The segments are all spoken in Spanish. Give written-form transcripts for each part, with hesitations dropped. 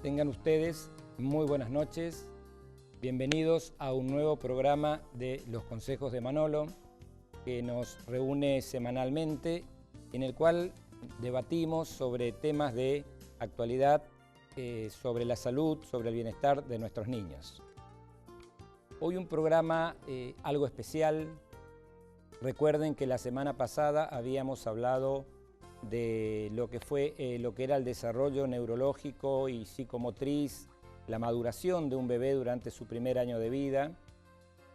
Tengan ustedes muy buenas noches. Bienvenidos a un nuevo programa de Los Consejos de Manolo, que nos reúne semanalmente, en el cual debatimos sobre temas de actualidad, sobre la salud, sobre el bienestar de nuestros niños. Hoy un programa algo especial. Recuerden que la semana pasada habíamos hablado de lo que era el desarrollo neurológico y psicomotriz, la maduración de un bebé durante su primer año de vida.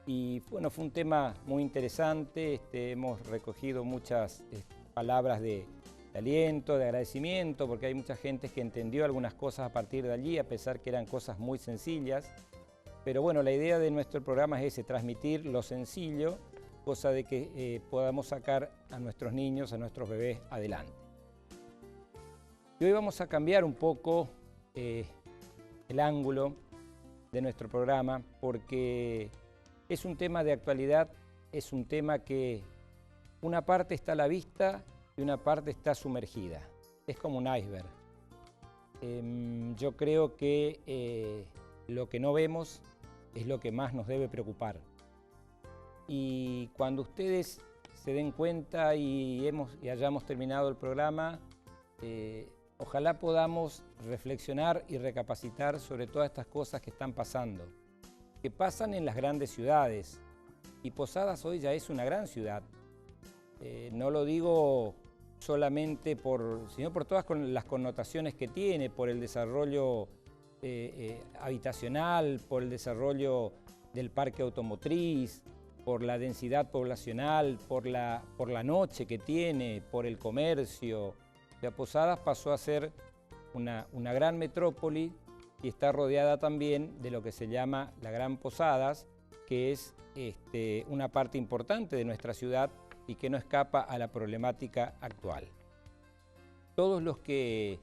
Y bueno, fue un tema muy interesante. Hemos recogido muchas palabras de aliento, de agradecimiento, porque hay mucha gente que entendió algunas cosas a partir de allí, a pesar que eran cosas muy sencillas. Pero bueno, la idea de nuestro programa es transmitir lo sencillo, cosa de que podamos sacar a nuestros niños, a nuestros bebés adelante. Y hoy vamos a cambiar un poco el ángulo de nuestro programa, porque es un tema de actualidad, es un tema que una parte está a la vista y una parte está sumergida. Es como un iceberg. Yo creo que lo que no vemos es lo que más nos debe preocupar. Y cuando ustedes se den cuenta y hayamos terminado el programa, ojalá podamos reflexionar y recapacitar sobre todas estas cosas que están pasando, que pasan en las grandes ciudades. Y Posadas hoy ya es una gran ciudad. No lo digo solamente sino por todas las connotaciones que tiene, por el desarrollo habitacional, por el desarrollo del parque automotriz, por la densidad poblacional, por la noche que tiene, por el comercio. Posadas pasó a ser una gran metrópoli y está rodeada también de lo que se llama la Gran Posadas, que es una parte importante de nuestra ciudad y que no escapa a la problemática actual. Todos los que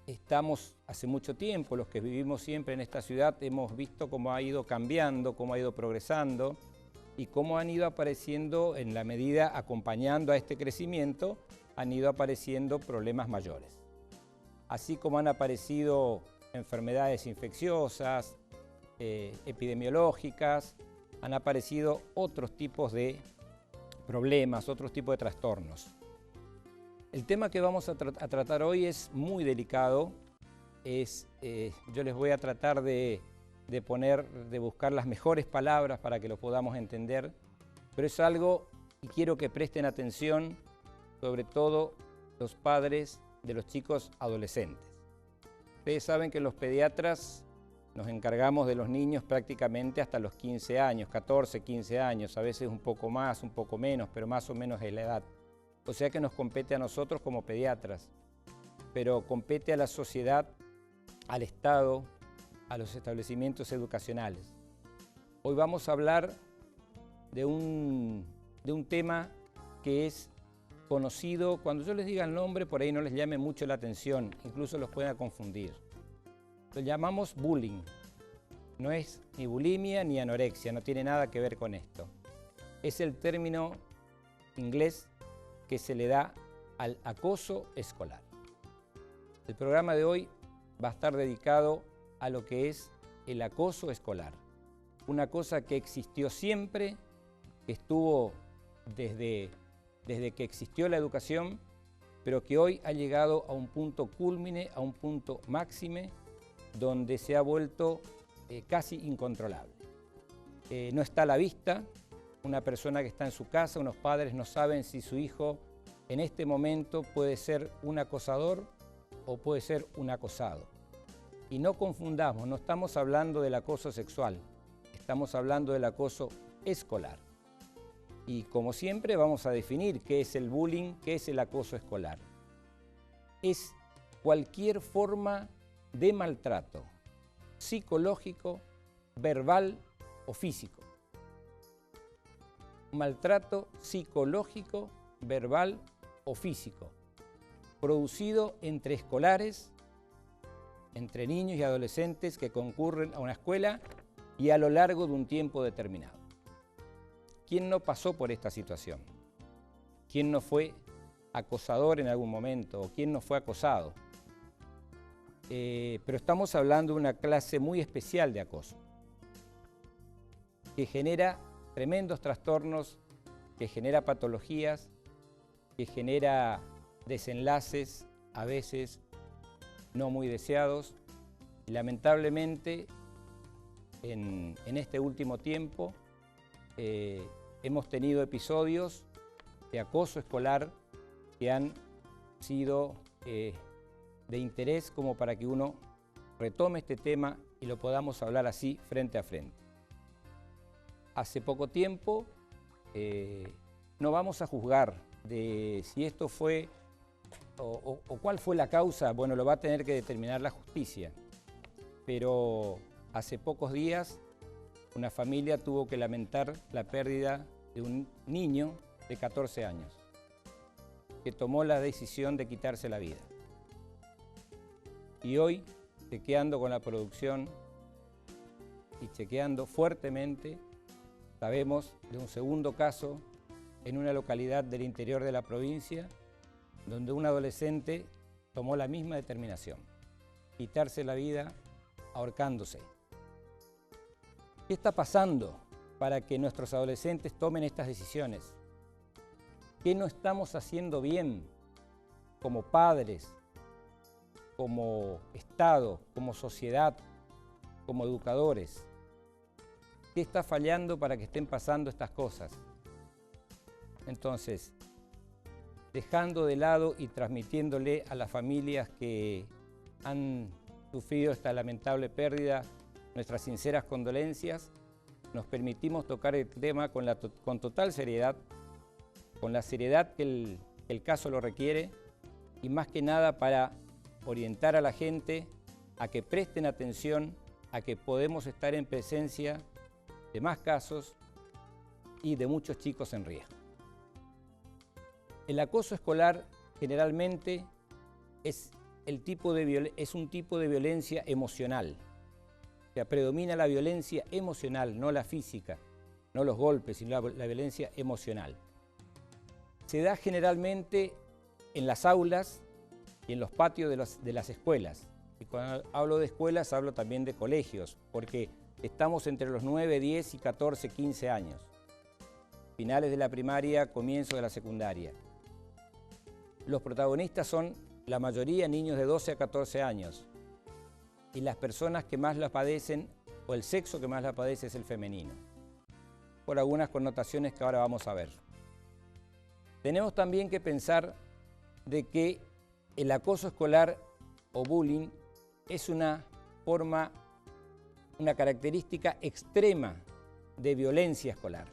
estamos hace mucho tiempo, los que vivimos siempre en esta ciudad, hemos visto cómo ha ido cambiando, cómo ha ido progresando y cómo han ido apareciendo, en la medida acompañando a este crecimiento, han ido apareciendo problemas mayores. Así como han aparecido enfermedades infecciosas, epidemiológicas, han aparecido otros tipos de problemas, otros tipos de trastornos. El tema que vamos a tratar hoy es muy delicado. Yo les voy a tratar de buscar las mejores palabras para que lo podamos entender, pero es algo, y quiero que presten atención, sobre todo los padres de los chicos adolescentes. Ustedes saben que los pediatras nos encargamos de los niños prácticamente hasta los 15 años, 14, 15 años, a veces un poco más, un poco menos, pero más o menos es la edad. O sea que nos compete a nosotros como pediatras, pero compete a la sociedad, al Estado, a los establecimientos educacionales. Hoy vamos a hablar de un tema que es conocido. Cuando yo les diga el nombre, por ahí no les llame mucho la atención, incluso los pueda confundir. Lo llamamos bullying. No es ni bulimia ni anorexia, no tiene nada que ver con esto. Es el término inglés que se le da al acoso escolar. El programa de hoy va a estar dedicado a lo que es el acoso escolar. Una cosa que existió siempre, que estuvo desde que existió la educación, pero que hoy ha llegado a un punto cúlmine, a un punto máxime, donde se ha vuelto casi incontrolable. No está a la vista. Una persona que está en su casa, unos padres no saben si su hijo en este momento puede ser un acosador o puede ser un acosado. Y no confundamos, no estamos hablando del acoso sexual, estamos hablando del acoso escolar. Y como siempre vamos a definir qué es el bullying, qué es el acoso escolar. Es cualquier forma de maltrato psicológico, verbal o físico. Maltrato psicológico, verbal o físico, producido entre escolares, entre niños y adolescentes que concurren a una escuela y a lo largo de un tiempo determinado. ¿Quién no pasó por esta situación? ¿Quién no fue acosador en algún momento? ¿O quién no fue acosado? pero estamos hablando de una clase muy especial de acoso, que genera tremendos trastornos, que genera patologías, que genera desenlaces a veces no muy deseados. Y lamentablemente, en este último tiempo, hemos tenido episodios de acoso escolar que han sido de interés como para que uno retome este tema y lo podamos hablar así frente a frente. Hace poco tiempo no vamos a juzgar de si esto fue o cuál fue la causa, bueno, lo va a tener que determinar la justicia, pero hace pocos días una familia tuvo que lamentar la pérdida de un niño de 14 años que tomó la decisión de quitarse la vida. Y hoy, chequeando con la producción y chequeando fuertemente, sabemos de un segundo caso en una localidad del interior de la provincia, donde un adolescente tomó la misma determinación, quitarse la vida ahorcándose. ¿Qué está pasando para que nuestros adolescentes tomen estas decisiones? ¿Qué no estamos haciendo bien como padres, como Estado, como sociedad, como educadores? ¿Qué está fallando para que estén pasando estas cosas? Entonces, dejando de lado y transmitiéndole a las familias que han sufrido esta lamentable pérdida nuestras sinceras condolencias, nos permitimos tocar el tema con total seriedad, con la seriedad que el caso lo requiere, y más que nada para orientar a la gente a que presten atención, a que podemos estar en presencia de más casos y de muchos chicos en riesgo. El acoso escolar generalmente es un tipo de violencia emocional. O sea, predomina la violencia emocional, no la física, no los golpes, sino la violencia emocional. Se da generalmente en las aulas y en los patios de las escuelas. Y cuando hablo de escuelas, hablo también de colegios, porque estamos entre los 9, 10 y 14, 15 años. Finales de la primaria, comienzo de la secundaria. Los protagonistas son la mayoría niños de 12 a 14 años. Y las personas que más la padecen, o el sexo que más la padece, es el femenino, por algunas connotaciones que ahora vamos a ver. Tenemos también que pensar de que el acoso escolar o bullying es una característica extrema de violencia escolar.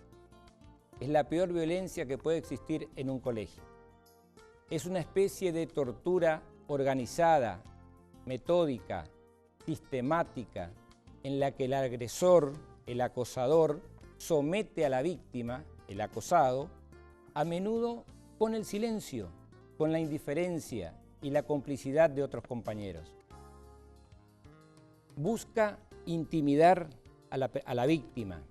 Es la peor violencia que puede existir en un colegio. Es una especie de tortura organizada, metódica, sistemática, en la que el agresor, el acosador, somete a la víctima, el acosado, a menudo con el silencio, con la indiferencia y la complicidad de otros compañeros. Busca intimidar a la víctima,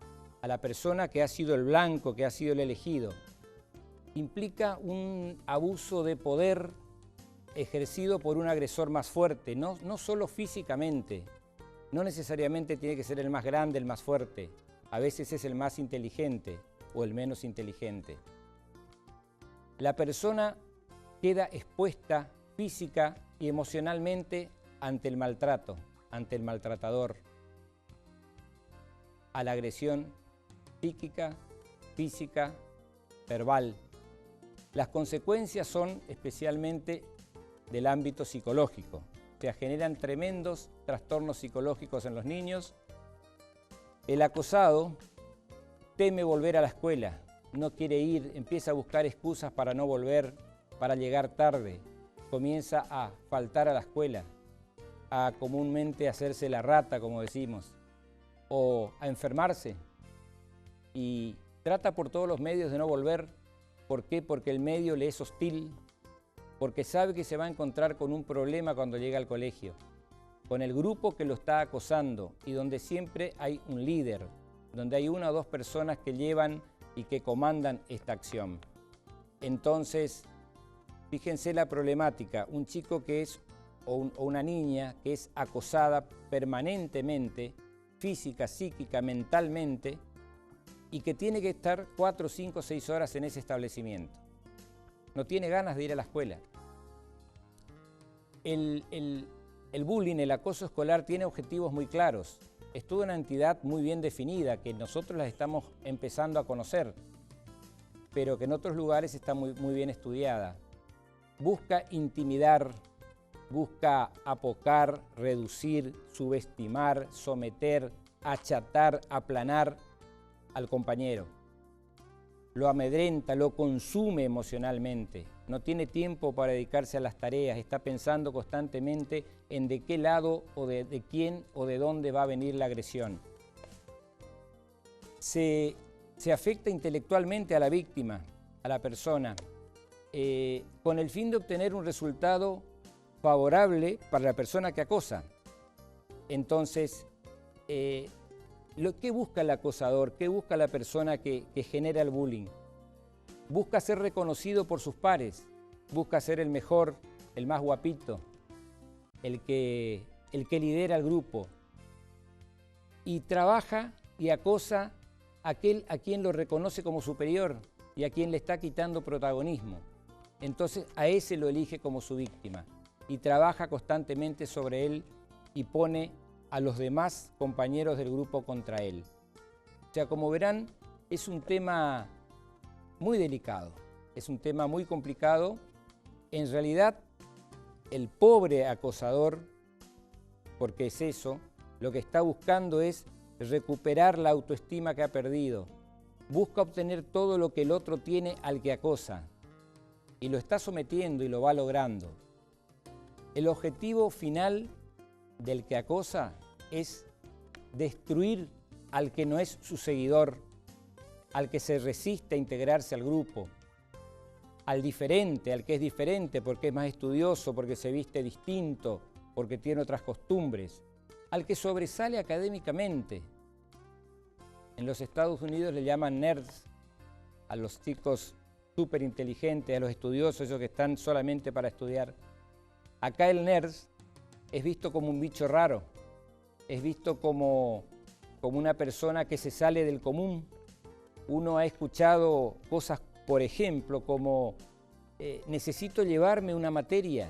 a la persona que ha sido el blanco, que ha sido el elegido. Implica un abuso de poder ejercido por un agresor más fuerte, no solo físicamente, no necesariamente tiene que ser el más grande, el más fuerte, a veces es el más inteligente o el menos inteligente. La persona queda expuesta física y emocionalmente ante el maltrato, ante el maltratador, a la agresión psíquica, física, verbal. Las consecuencias son especialmente del ámbito psicológico. O sea, generan tremendos trastornos psicológicos en los niños. El acosado teme volver a la escuela, no quiere ir, empieza a buscar excusas para no volver, para llegar tarde, comienza a faltar a la escuela, a comúnmente hacerse la rata, como decimos, o a enfermarse, y trata por todos los medios de no volver. ¿Por qué? Porque el medio le es hostil, porque sabe que se va a encontrar con un problema cuando llega al colegio, con el grupo que lo está acosando y donde siempre hay un líder, donde hay una o dos personas que llevan y que comandan esta acción. Entonces, fíjense la problemática, un chico que es o una niña que es acosada permanentemente, física, psíquica, mentalmente, y que tiene que estar 4, 5, 6 horas en ese establecimiento. No tiene ganas de ir a la escuela. El bullying, el acoso escolar, tiene objetivos muy claros. Es toda una entidad muy bien definida que nosotros las estamos empezando a conocer, pero que en otros lugares está muy bien estudiada. Busca intimidar, busca apocar, reducir, subestimar, someter, achatar, aplanar al compañero. Lo amedrenta, lo consume emocionalmente. No tiene tiempo para dedicarse a las tareas, está pensando constantemente en de qué lado o de quién o de dónde va a venir la agresión. Se afecta intelectualmente a la víctima, a la persona, con el fin de obtener un resultado favorable para la persona que acosa. Entonces, ¿qué busca el acosador? ¿Qué busca la persona que genera el bullying? Busca ser reconocido por sus pares, busca ser el mejor, el más guapito, el que lidera el grupo. Y trabaja y acosa a aquel a quien lo reconoce como superior y a quien le está quitando protagonismo. Entonces a ese lo elige como su víctima y trabaja constantemente sobre él y pone a los demás compañeros del grupo contra él. O sea, como verán, es un tema muy delicado, es un tema muy complicado. En realidad, el pobre acosador, porque es eso, lo que está buscando es recuperar la autoestima que ha perdido. Busca obtener todo lo que el otro tiene al que acosa y lo está sometiendo y lo va logrando. El objetivo final del que acosa es destruir al que no es su seguidor, al que se resiste a integrarse al grupo, al diferente, al que es diferente porque es más estudioso, porque se viste distinto, porque tiene otras costumbres, al que sobresale académicamente. En los Estados Unidos le llaman nerds a los chicos súper inteligentes, a los estudiosos, esos que están solamente para estudiar. Acá el nerd es visto como un bicho raro, es visto como una persona que se sale del común. Uno ha escuchado cosas, por ejemplo, como necesito llevarme una materia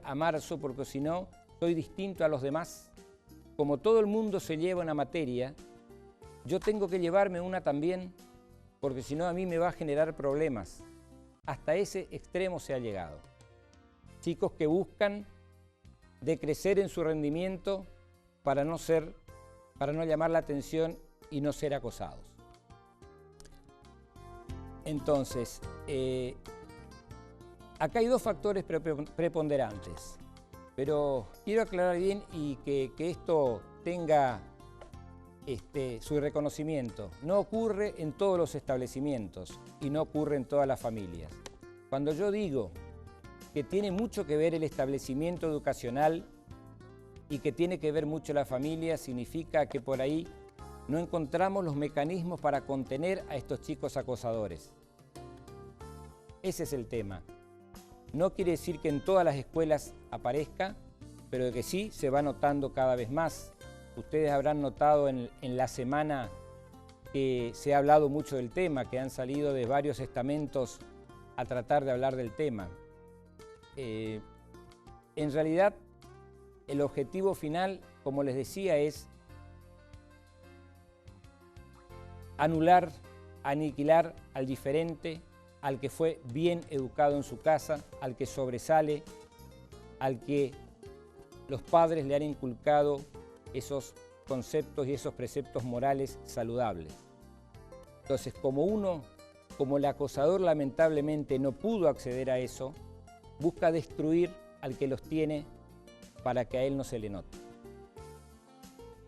a marzo porque si no soy distinto a los demás. Como todo el mundo se lleva una materia, yo tengo que llevarme una también porque si no a mí me va a generar problemas. Hasta ese extremo se ha llegado. Chicos que buscan decrecer en su rendimiento para no llamar la atención y no ser acosados. Entonces, acá hay dos factores preponderantes, pero quiero aclarar bien y que esto tenga su reconocimiento. No ocurre en todos los establecimientos y no ocurre en todas las familias. Cuando yo digo que tiene mucho que ver el establecimiento educacional y que tiene que ver mucho la familia, significa que por ahí no encontramos los mecanismos para contener a estos chicos acosadores. Ese es el tema. No quiere decir que en todas las escuelas aparezca, pero que sí se va notando cada vez más. Ustedes habrán notado en la semana que se ha hablado mucho del tema, que han salido de varios estamentos a tratar de hablar del tema. En realidad, el objetivo final, como les decía, es anular, aniquilar al diferente, al que fue bien educado en su casa, al que sobresale, al que los padres le han inculcado esos conceptos y esos preceptos morales saludables. Entonces, como el acosador lamentablemente no pudo acceder a eso, busca destruir al que los tiene para que a él no se le note.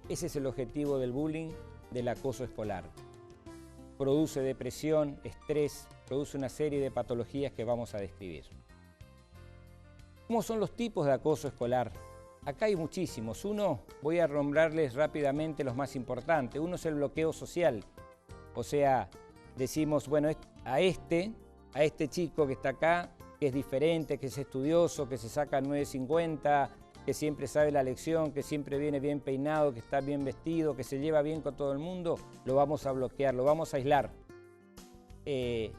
Ese es el objetivo del bullying, del acoso escolar. Produce depresión, estrés, produce una serie de patologías que vamos a describir. ¿Cómo son los tipos de acoso escolar? Acá hay muchísimos. Voy a nombrarles rápidamente los más importantes. Uno es el bloqueo social. O sea, decimos, bueno, a este chico que está acá, que es diferente, que es estudioso, que se saca 9.50, que siempre sabe la lección, que siempre viene bien peinado, que está bien vestido, que se lleva bien con todo el mundo, lo vamos a bloquear, lo vamos a aislar.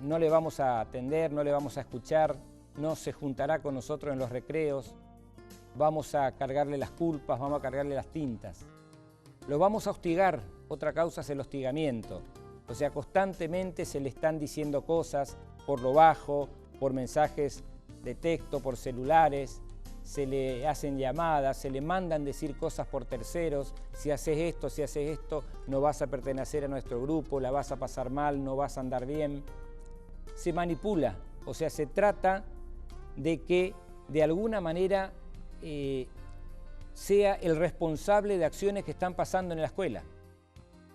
No le vamos a atender, no le vamos a escuchar, no se juntará con nosotros en los recreos, vamos a cargarle las culpas, vamos a cargarle las tintas. Lo vamos a hostigar, otra causa es el hostigamiento. O sea, constantemente se le están diciendo cosas por lo bajo, por mensajes de texto, por celulares, se le hacen llamadas, se le mandan decir cosas por terceros, si haces esto, no vas a pertenecer a nuestro grupo, la vas a pasar mal, no vas a andar bien. Se manipula, o sea, se trata de que de alguna manera sea el responsable de acciones que están pasando en la escuela.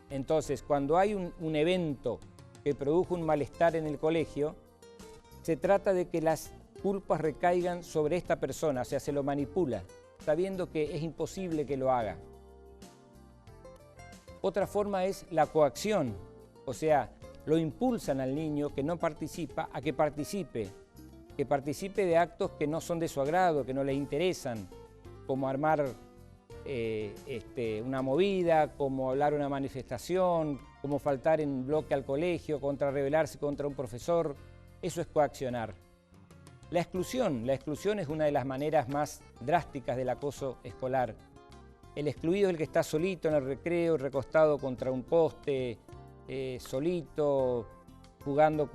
Entonces, cuando hay un evento que produjo un malestar en el colegio, se trata de que las culpas recaigan sobre esta persona, o sea, se lo manipula, sabiendo que es imposible que lo haga. Otra forma es la coacción, o sea, lo impulsan al niño que no participa a que participe de actos que no son de su agrado, que no le interesan, como armar una movida, como hablar una manifestación, como faltar en bloque al colegio, rebelarse contra un profesor. Eso es coaccionar. La exclusión es una de las maneras más drásticas del acoso escolar. El excluido es el que está solito en el recreo, recostado contra un poste, solito, jugando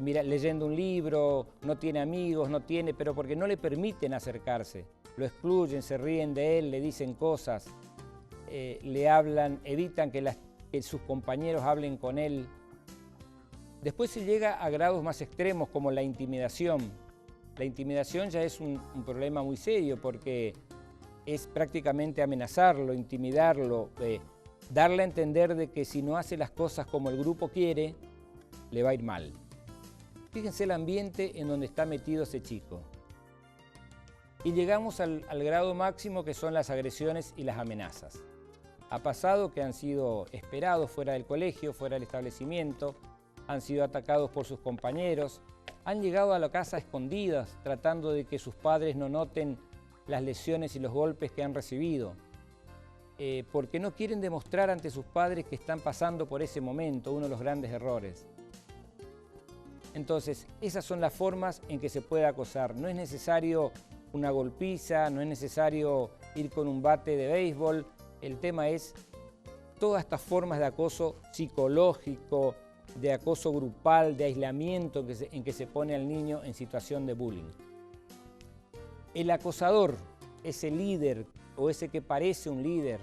leyendo un libro, no tiene amigos, pero porque no le permiten acercarse. Lo excluyen, se ríen de él, le dicen cosas, le hablan, evitan que sus compañeros hablen con él. Después se llega a grados más extremos como la intimidación. La intimidación ya es un problema muy serio porque es prácticamente amenazarlo, intimidarlo, darle a entender de que si no hace las cosas como el grupo quiere, le va a ir mal. Fíjense el ambiente en donde está metido ese chico. Y llegamos al grado máximo que son las agresiones y las amenazas. Ha pasado que han sido esperados fuera del colegio, fuera del establecimiento, han sido atacados por sus compañeros, han llegado a la casa escondidas tratando de que sus padres no noten las lesiones y los golpes que han recibido, porque no quieren demostrar ante sus padres que están pasando por ese momento, uno de los grandes errores. Entonces, esas son las formas en que se puede acosar. No es necesario una golpiza, no es necesario ir con un bate de béisbol. El tema es todas estas formas de acoso psicológico, de acoso grupal, de aislamiento en que se pone al niño en situación de bullying. El acosador, ese líder o ese que parece un líder,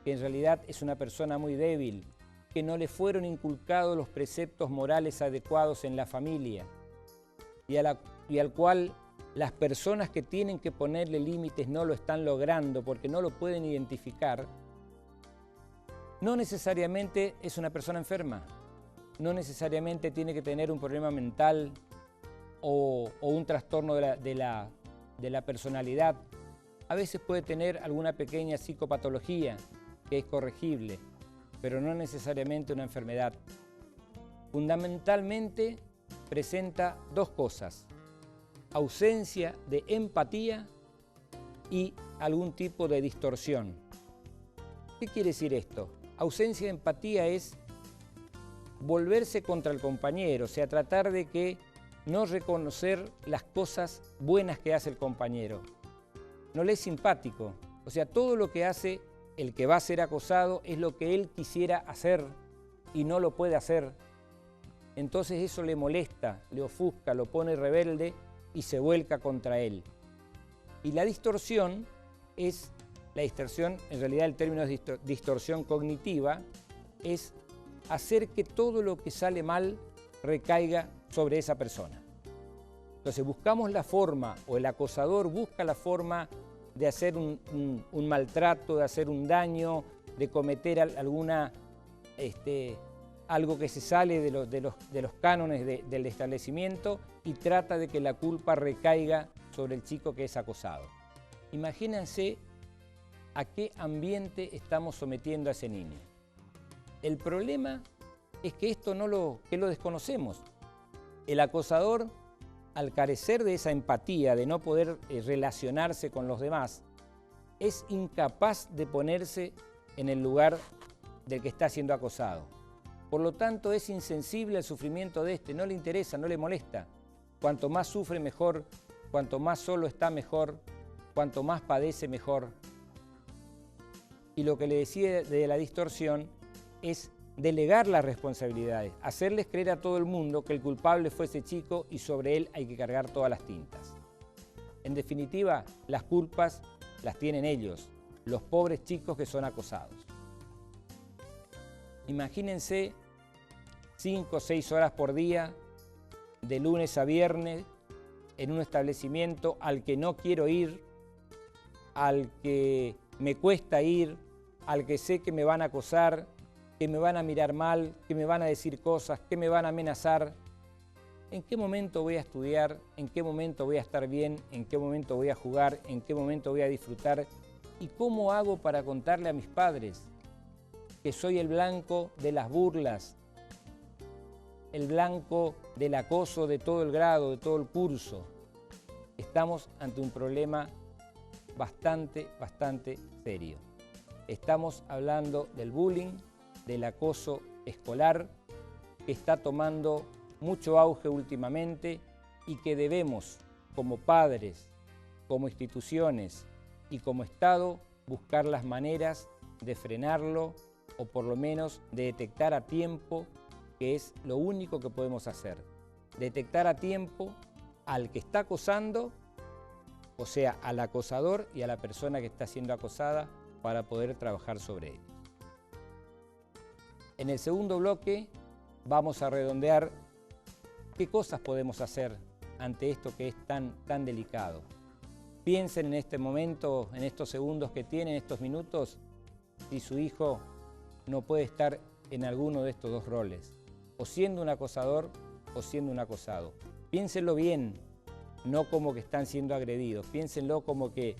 que en realidad es una persona muy débil, que no le fueron inculcados los preceptos morales adecuados en la familia y al cual las personas que tienen que ponerle límites no lo están logrando porque no lo pueden identificar, no necesariamente es una persona enferma, no necesariamente tiene que tener un problema mental o un trastorno de la personalidad. A veces puede tener alguna pequeña psicopatología que es corregible, pero no necesariamente una enfermedad. Fundamentalmente presenta dos cosas: ausencia de empatía y algún tipo de distorsión. ¿Qué quiere decir esto? Ausencia de empatía es volverse contra el compañero, o sea, tratar de que no reconocer las cosas buenas que hace el compañero. No le es simpático, o sea, todo lo que hace el que va a ser acosado es lo que él quisiera hacer y no lo puede hacer. Entonces eso le molesta, le ofusca, lo pone rebelde y se vuelca contra él. Y la distorsión, en realidad el término es distorsión cognitiva, es hacer que todo lo que sale mal recaiga sobre esa persona. Entonces buscamos la forma, o el acosador busca la forma de hacer un maltrato, de hacer un daño, de cometer algo que se sale de los cánones del establecimiento y trata de que la culpa recaiga sobre el chico que es acosado. Imagínense a qué ambiente estamos sometiendo a ese niño. El problema es que esto lo desconocemos. El acosador al carecer de esa empatía, de no poder relacionarse con los demás, es incapaz de ponerse en el lugar del que está siendo acosado. Por lo tanto, es insensible al sufrimiento de este, no le interesa, no le molesta. Cuanto más sufre, mejor. Cuanto más solo está, mejor. Cuanto más padece, mejor. Y lo que le decía de la distorsión es delegar las responsabilidades, hacerles creer a todo el mundo que el culpable fue ese chico y sobre él hay que cargar todas las tintas. En definitiva, las culpas las tienen ellos, los pobres chicos que son acosados. Imagínense 5 o 6 horas por día, de lunes a viernes, en un establecimiento al que no quiero ir, al que me cuesta ir, al que sé que me van a acosar, que me van a mirar mal, que me van a decir cosas, que me van a amenazar. ¿En qué momento voy a estudiar? ¿En qué momento voy a estar bien? ¿En qué momento voy a jugar? ¿En qué momento voy a disfrutar? ¿Y cómo hago para contarle a mis padres que soy el blanco de las burlas, el blanco del acoso de todo el grado, de todo el curso? Estamos ante un problema bastante serio. Estamos hablando del bullying, del acoso escolar, que está tomando mucho auge últimamente y que debemos, como padres, como instituciones y como Estado, buscar las maneras de frenarlo o por lo menos de detectar a tiempo, que es lo único que podemos hacer. Detectar a tiempo al que está acosando, o sea, al acosador y a la persona que está siendo acosada, para poder trabajar sobre ello. En el segundo bloque vamos a redondear qué cosas podemos hacer ante esto que es tan delicado. Piensen en este momento, en estos segundos que tienen, estos minutos, si su hijo no puede estar en alguno de estos dos roles, o siendo un acosador o siendo un acosado. Piénsenlo bien, no como que están siendo agredidos, piénsenlo como que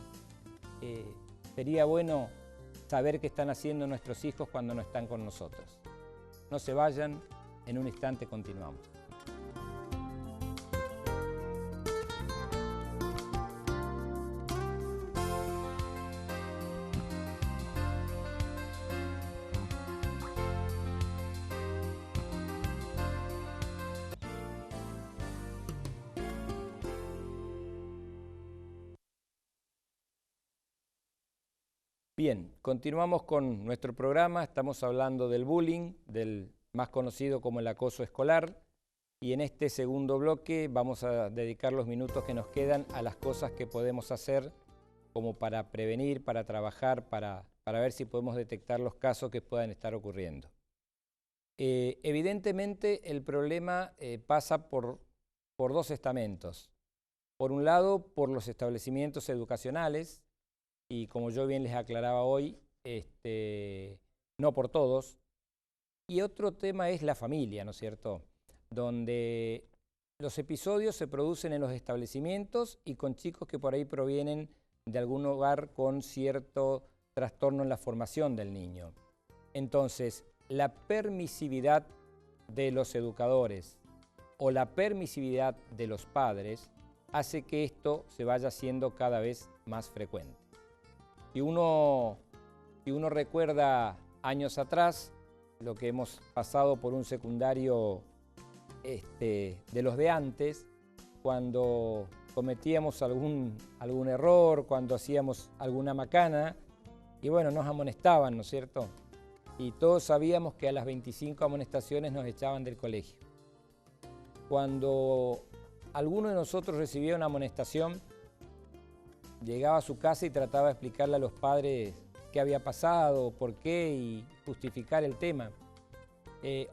sería bueno saber qué están haciendo nuestros hijos cuando no están con nosotros. No se vayan, en un instante continuamos. Bien, continuamos con nuestro programa. Estamos hablando del bullying, del más conocido como el acoso escolar. Y en este segundo bloque vamos a dedicar los minutos que nos quedan a las cosas que podemos hacer como para prevenir, para trabajar, para ver si podemos detectar los casos que puedan estar ocurriendo. Evidentemente el problema pasa por dos estamentos. Por un lado, por los establecimientos educacionales, y como yo bien les aclaraba hoy, no por todos. Y otro tema es la familia, ¿no es cierto?, donde los episodios se producen en los establecimientos y con chicos que por ahí provienen de algún hogar con cierto trastorno en la formación del niño. Entonces, la permisividad de los educadores o la permisividad de los padres hace que esto se vaya haciendo cada vez más frecuente. Si uno recuerda años atrás, lo que hemos pasado por un secundario de los de antes, cuando cometíamos algún error, cuando hacíamos alguna macana, y bueno, nos amonestaban, ¿no es cierto? Y todos sabíamos que a las 25 amonestaciones nos echaban del colegio. Cuando alguno de nosotros recibía una amonestación, llegaba a su casa y trataba de explicarle a los padres qué había pasado, por qué y justificar el tema.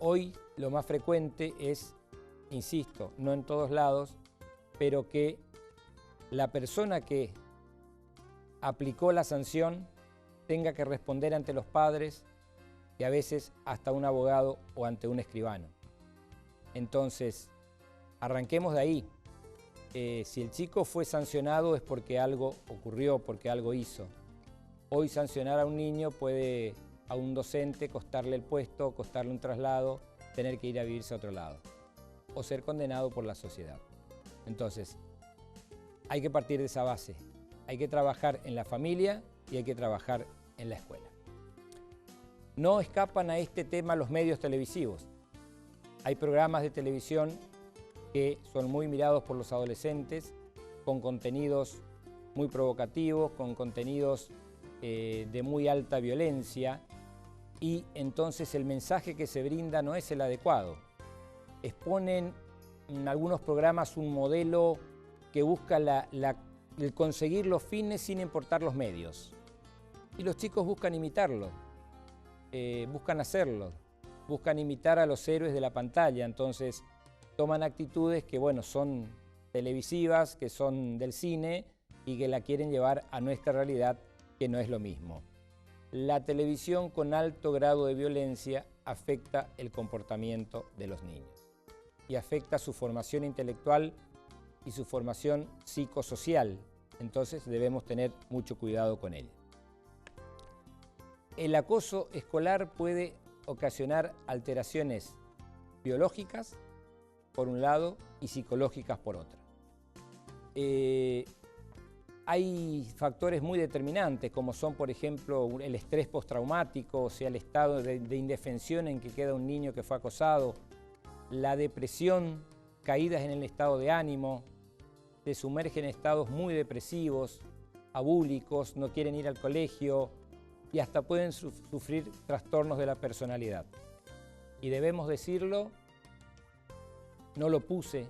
Hoy lo más frecuente es, insisto, no en todos lados, pero que la persona que aplicó la sanción tenga que responder ante los padres y a veces hasta un abogado o ante un escribano. Entonces, arranquemos de ahí. Si el chico fue sancionado es porque algo ocurrió, porque algo hizo. Hoy sancionar a un niño puede a un docente costarle el puesto, costarle un traslado, tener que ir a vivirse a otro lado o ser condenado por la sociedad. Entonces, hay que partir de esa base. Hay que trabajar en la familia y hay que trabajar en la escuela. No escapan a este tema los medios televisivos. Hay programas de televisión que son muy mirados por los adolescentes, con contenidos muy provocativos, con contenidos de muy alta violencia, y entonces el mensaje que se brinda no es el adecuado. Exponen en algunos programas un modelo que busca el conseguir los fines sin importar los medios. Y los chicos buscan imitarlo, buscan hacerlo, buscan imitar a los héroes de la pantalla. Entonces toman actitudes que, bueno, son televisivas, que son del cine y que la quieren llevar a nuestra realidad, que no es lo mismo. La televisión con alto grado de violencia afecta el comportamiento de los niños y afecta su formación intelectual y su formación psicosocial. Entonces debemos tener mucho cuidado con él. El acoso escolar puede ocasionar alteraciones biológicas, por un lado, y psicológicas, por otro. Hay factores muy determinantes, como son, por ejemplo, el estrés postraumático, o sea, el estado de indefensión en que queda un niño que fue acosado, la depresión, caídas en el estado de ánimo, se sumergen en estados muy depresivos, abúlicos, no quieren ir al colegio y hasta pueden sufrir trastornos de la personalidad. Y debemos decirlo, no lo puse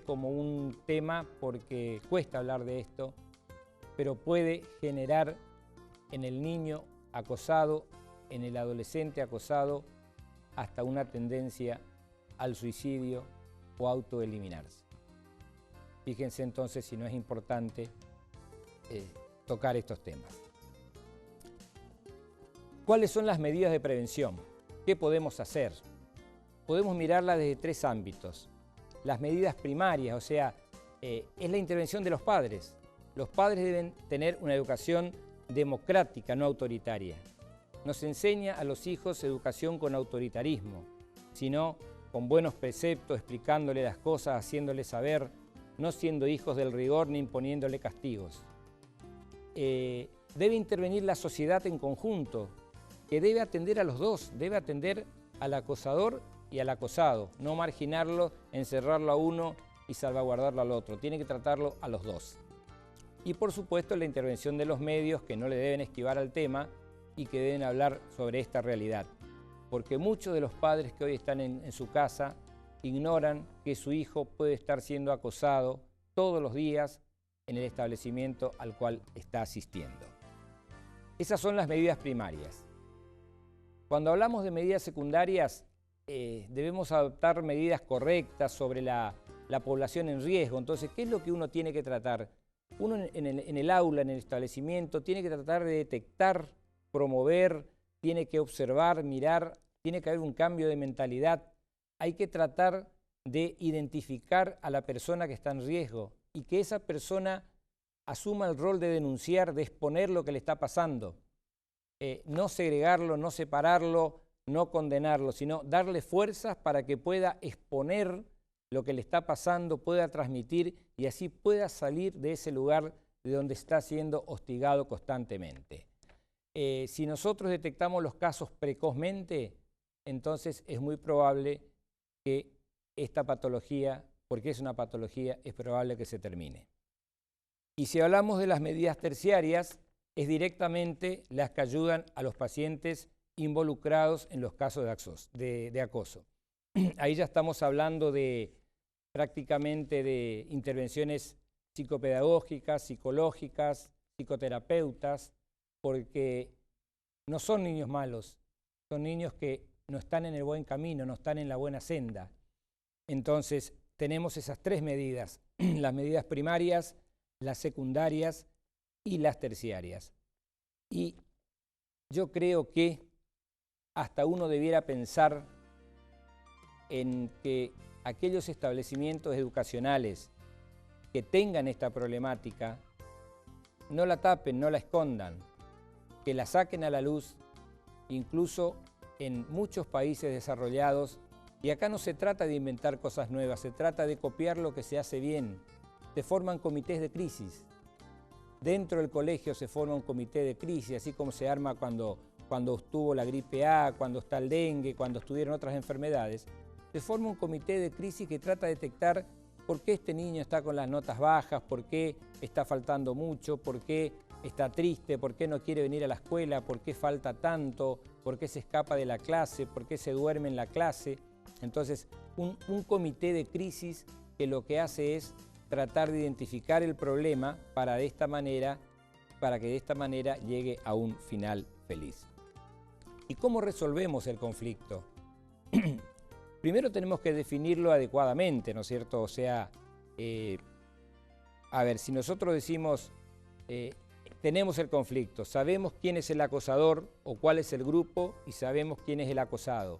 como un tema porque cuesta hablar de esto, pero puede generar en el niño acosado, en el adolescente acosado, hasta una tendencia al suicidio o autoeliminarse. Fíjense entonces si no es importante tocar estos temas. ¿Cuáles son las medidas de prevención? ¿Qué podemos hacer? Podemos mirarlas desde tres ámbitos. Las medidas primarias, o sea, es la intervención de los padres. Los padres deben tener una educación democrática, no autoritaria. No se enseña a los hijos educación con autoritarismo, sino con buenos preceptos, explicándole las cosas, haciéndole saber, no siendo hijos del rigor ni imponiéndole castigos. Debe intervenir la sociedad en conjunto, que debe atender a los dos, debe atender al acosador y al acosado, no marginarlo, encerrarlo a uno y salvaguardarlo al otro, tiene que tratarlo a los dos. Y por supuesto la intervención de los medios, que no le deben esquivar al tema y que deben hablar sobre esta realidad, porque muchos de los padres que hoy están en su casa ignoran que su hijo puede estar siendo acosado todos los días en el establecimiento al cual está asistiendo. Esas son las medidas primarias. Cuando hablamos de medidas secundarias, debemos adoptar medidas correctas sobre la población en riesgo. Entonces, ¿qué es lo que uno tiene que tratar? Uno en el aula, en el establecimiento, tiene que tratar de detectar, promover, tiene que observar, mirar, tiene que haber un cambio de mentalidad. Hay que tratar de identificar a la persona que está en riesgo y que esa persona asuma el rol de denunciar, de exponer lo que le está pasando. No segregarlo, no separarlo, no condenarlo, sino darle fuerzas para que pueda exponer lo que le está pasando, pueda transmitir y así pueda salir de ese lugar de donde está siendo hostigado constantemente. Si nosotros detectamos los casos precozmente, entonces es muy probable que esta patología, porque es una patología, es probable que se termine. Y si hablamos de las medidas terciarias, es directamente las que ayudan a los pacientes involucrados en los casos de acoso. Ahí ya estamos hablando de prácticamente de intervenciones psicopedagógicas, psicológicas, psicoterapeutas, porque no son niños malos, son niños que no están en el buen camino, no están en la buena senda. Entonces, tenemos esas tres medidas, las medidas primarias, las secundarias y las terciarias. Y yo creo que hasta uno debiera pensar en que aquellos establecimientos educacionales que tengan esta problemática no la tapen, no la escondan, que la saquen a la luz. Incluso en muchos países desarrollados Y acá no se trata de inventar cosas nuevas, se trata de copiar lo que se hace bien. Se forman comités de crisis. Dentro del colegio se forma un comité de crisis, así como se arma cuando estuvo la gripe A, cuando está el dengue, cuando estuvieron otras enfermedades. Se forma un comité de crisis que trata de detectar por qué este niño está con las notas bajas, por qué está faltando mucho, por qué está triste, por qué no quiere venir a la escuela, por qué falta tanto, por qué se escapa de la clase, por qué se duerme en la clase. Entonces, un comité de crisis que lo que hace es tratar de identificar el problema para que de esta manera llegue a un final feliz. ¿Y cómo resolvemos el conflicto? Primero tenemos que definirlo adecuadamente, ¿no es cierto? O sea, a ver, si nosotros decimos, tenemos el conflicto, sabemos quién es el acosador o cuál es el grupo y sabemos quién es el acosado.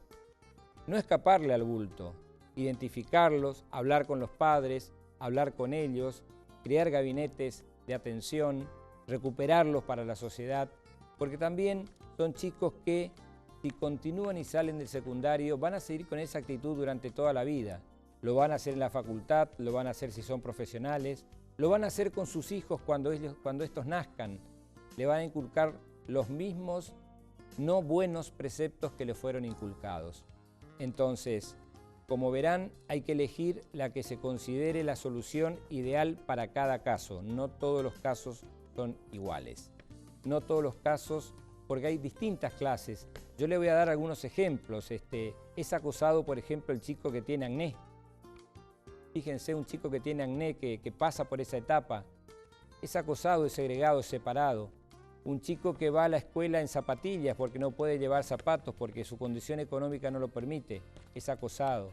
No escaparle al bulto, identificarlos, hablar con los padres, hablar con ellos, crear gabinetes de atención, recuperarlos para la sociedad, porque también son chicos que si continúan y salen del secundario van a seguir con esa actitud durante toda la vida. Lo van a hacer en la facultad, lo van a hacer si son profesionales, lo van a hacer con sus hijos cuando estos nazcan. Le van a inculcar los mismos no buenos preceptos que le fueron inculcados. Entonces, como verán, hay que elegir la que se considere la solución ideal para cada caso. No todos los casos son iguales. No todos los casos, porque hay distintas clases. Yo le voy a dar algunos ejemplos. Es acosado, por ejemplo, el chico que tiene acné. Fíjense, un chico que tiene acné, que pasa por esa etapa. Es acosado, es segregado, es separado. Un chico que va a la escuela en zapatillas porque no puede llevar zapatos, porque su condición económica no lo permite, es acosado.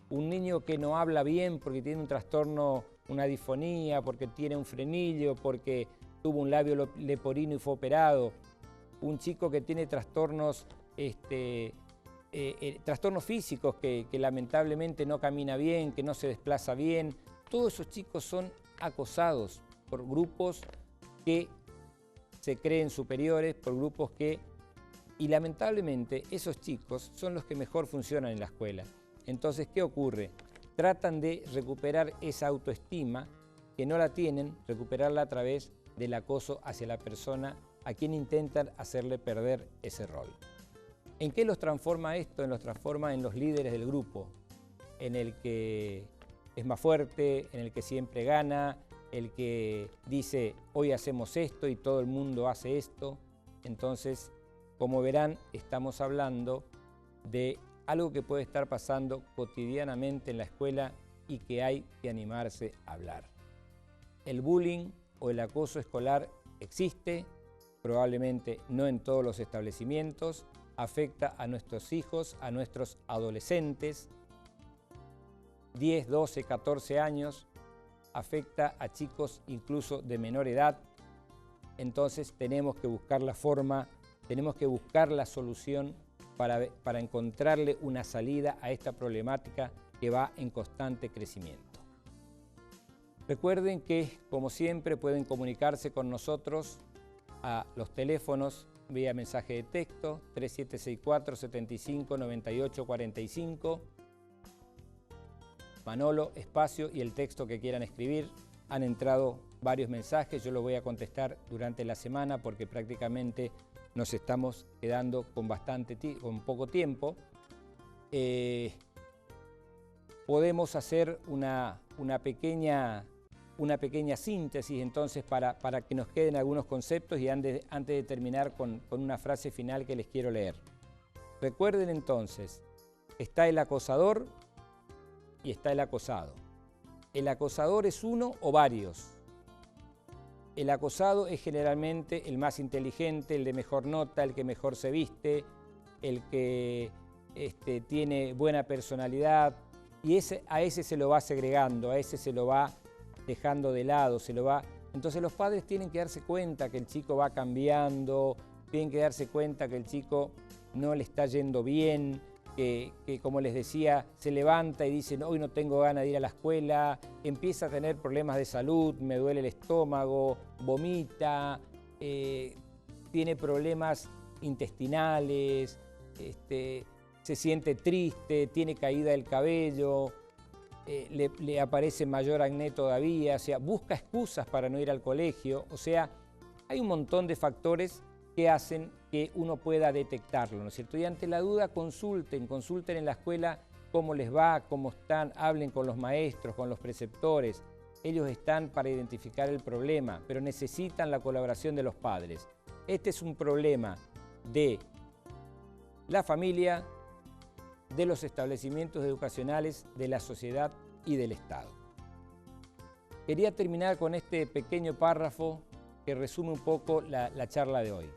Un niño que no habla bien porque tiene un trastorno, una disfonía, porque tiene un frenillo, porque tuvo un labio leporino y fue operado. Un chico que tiene trastornos, trastornos físicos, que lamentablemente no camina bien, que no se desplaza bien. Todos esos chicos son acosados por grupos que se creen superiores, por grupos y lamentablemente esos chicos son los que mejor funcionan en la escuela. Entonces, ¿qué ocurre? Tratan de recuperar esa autoestima que no la tienen, recuperarla a través del acoso hacia la persona a quien intentan hacerle perder ese rol. ¿En qué los transforma esto? Los transforma en los líderes del grupo, en el que es más fuerte, en el que siempre gana, el que dice hoy hacemos esto y todo el mundo hace esto. Entonces, como verán, estamos hablando de algo que puede estar pasando cotidianamente en la escuela y que hay que animarse a hablar. El bullying o el acoso escolar existe, probablemente no en todos los establecimientos, afecta a nuestros hijos, a nuestros adolescentes, 10, 12, 14 años, afecta a chicos incluso de menor edad. Entonces tenemos que buscar la forma, tenemos que buscar la solución para encontrarle una salida a esta problemática que va en constante crecimiento. Recuerden que, como siempre, pueden comunicarse con nosotros a los teléfonos vía mensaje de texto 3764 75 98 45. Manolo, espacio y el texto que quieran escribir. Han entrado varios mensajes, yo los voy a contestar durante la semana porque prácticamente nos estamos quedando con poco tiempo. Podemos hacer una pequeña síntesis entonces para que nos queden algunos conceptos y antes de terminar con una frase final que les quiero leer. Recuerden entonces, está el acosador y está el acosado. El acosador es uno o varios. El acosado es generalmente el más inteligente, el de mejor nota, el que mejor se viste, el que tiene buena personalidad, y a ese se lo va segregando, a ese se lo va dejando de lado, Entonces los padres tienen que darse cuenta que el chico va cambiando, tienen que darse cuenta que el chico no le está yendo bien, que como les decía, se levanta y dice, hoy no tengo ganas de ir a la escuela, empieza a tener problemas de salud, me duele el estómago, vomita, tiene problemas intestinales, se siente triste, tiene caída del cabello, le aparece mayor acné todavía, o sea, busca excusas para no ir al colegio, o sea, hay un montón de factores que hacen que uno pueda detectarlo, ¿no es cierto? Y ante la duda consulten en la escuela cómo les va, cómo están, hablen con los maestros, con los preceptores. Ellos están para identificar el problema, pero necesitan la colaboración de los padres. Este es un problema de la familia, de los establecimientos educacionales, de la sociedad y del Estado. Quería terminar con este pequeño párrafo que resume un poco la charla de hoy.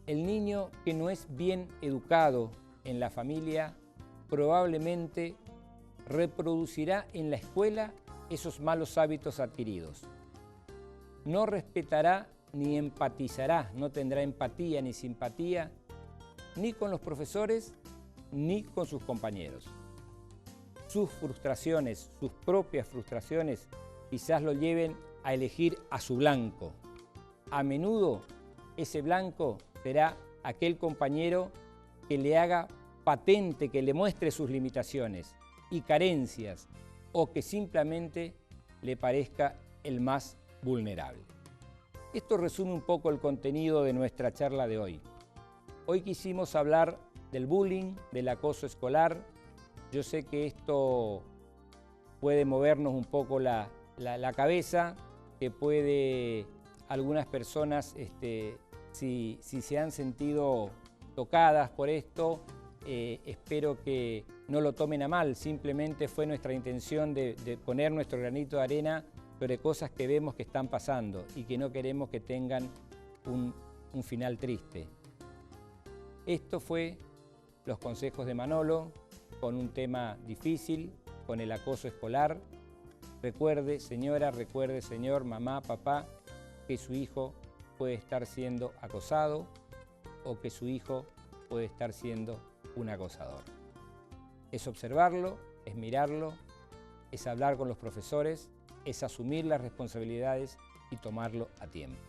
El niño que no es bien educado en la familia probablemente reproducirá en la escuela esos malos hábitos adquiridos. No respetará ni empatizará, no tendrá empatía ni simpatía, ni con los profesores, ni con sus compañeros. Sus frustraciones, sus propias frustraciones, quizás lo lleven a elegir a su blanco. A menudo ese blanco será aquel compañero que le haga patente, que le muestre sus limitaciones y carencias, o que simplemente le parezca el más vulnerable. Esto resume un poco el contenido de nuestra charla de hoy. Hoy quisimos hablar del bullying, del acoso escolar. Yo sé que esto puede movernos un poco la cabeza, que puede algunas personas, si se han sentido tocadas por esto, espero que no lo tomen a mal. Simplemente fue nuestra intención de poner nuestro granito de arena sobre cosas que vemos que están pasando y que no queremos que tengan un final triste. Esto fue los consejos de Manolo, con un tema difícil, con el acoso escolar. Recuerde, señora, recuerde, señor, mamá, papá, que su hijo puede estar siendo acosado o que su hijo puede estar siendo un acosador. Es observarlo, es mirarlo, es hablar con los profesores, es asumir las responsabilidades y tomarlo a tiempo.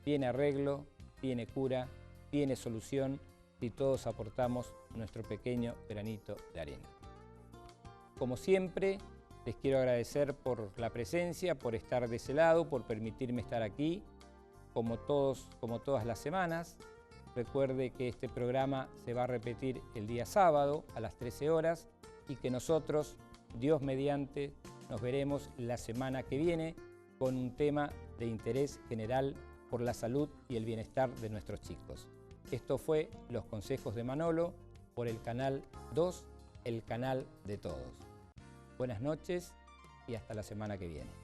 Tiene arreglo, tiene cura, tiene solución si todos aportamos nuestro pequeño granito de arena. Como siempre, les quiero agradecer por la presencia, por estar de ese lado, por permitirme estar aquí, como todas las semanas. Recuerde que este programa se va a repetir el día sábado a las 13 horas y que nosotros, Dios mediante, nos veremos la semana que viene con un tema de interés general por la salud y el bienestar de nuestros chicos. Esto fue Los Consejos de Manolo por el Canal 2, el canal de todos. Buenas noches y hasta la semana que viene.